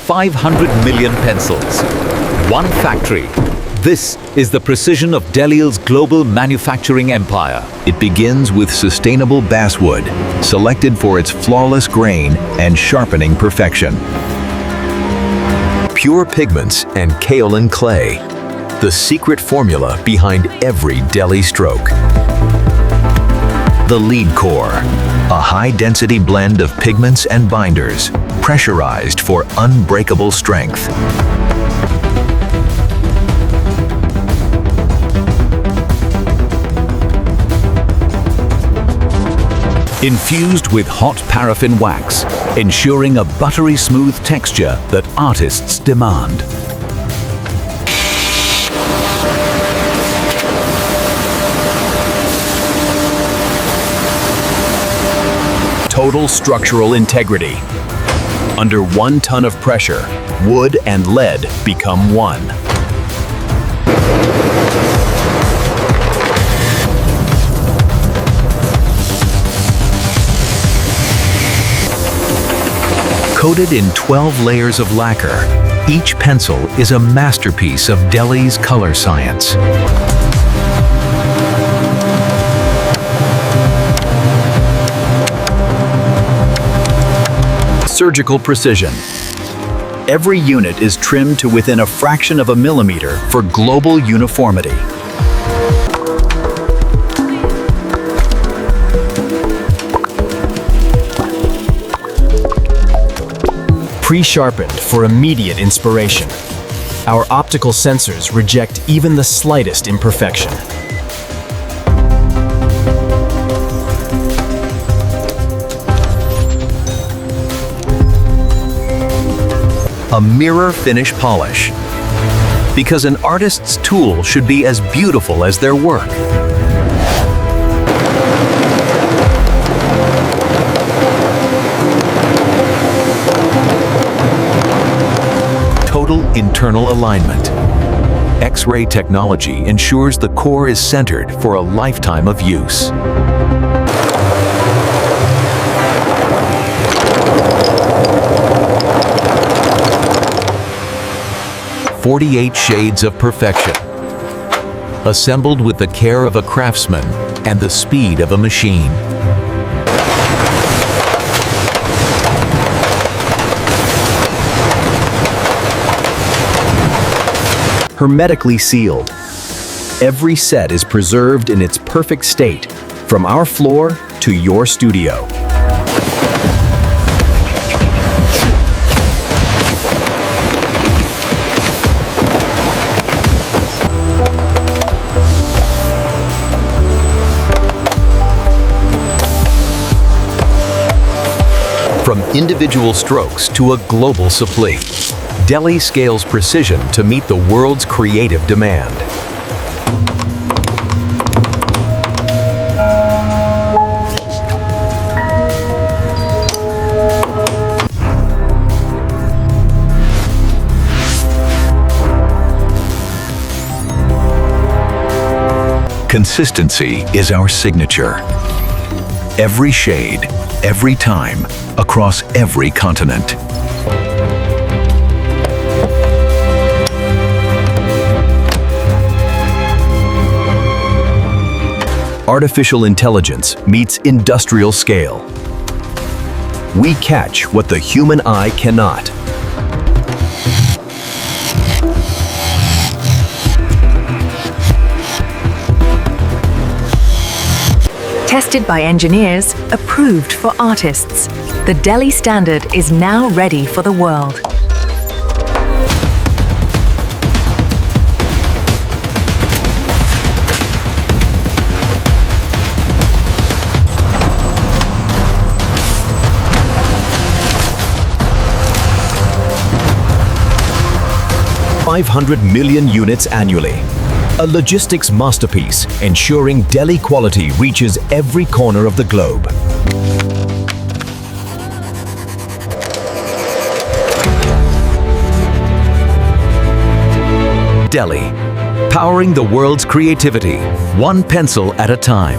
500 million pencils. One factory. This is the precision of Delhi's global manufacturing empire. It begins with sustainable basswood, selected for its flawless grain and sharpening perfection. Pure pigments and kaolin clay, the secret formula behind every Delhi stroke. The lead core, a high-density blend of pigments and binders, pressurized for unbreakable strength. Infused with hot paraffin wax, ensuring a buttery smooth texture that artists demand. Total structural integrity. Under 1 ton of pressure, wood and lead become one. Coated in 12 layers of lacquer, each pencil is a masterpiece of Delhi's color science. Surgical precision. Every unit is trimmed to within a fraction of a millimeter for global uniformity. Pre-sharpened for immediate inspiration. Our optical sensors reject even the slightest imperfection. A mirror finish polish. Because an artist's tool should be as beautiful as their work. Total internal alignment. X-ray technology ensures the core is centered for a lifetime of use. "48 shades of perfection." Assembled with the care of a craftsman and the speed of a machine. Hermetically sealed. Every set is preserved in its perfect state, from our floor to your studio. From individual strokes to a global supply, Delhi scales precision to meet the world's creative demand. Consistency is our signature. Every shade, every time, across every continent. Artificial intelligence meets industrial scale. We catch what the human eye cannot. Tested by engineers, approved for artists. The Delhi Standard is now ready for the world. $500 million units annually. A logistics masterpiece, ensuring Delhi quality reaches every corner of the globe. Delhi, powering the world's creativity, one pencil at a time.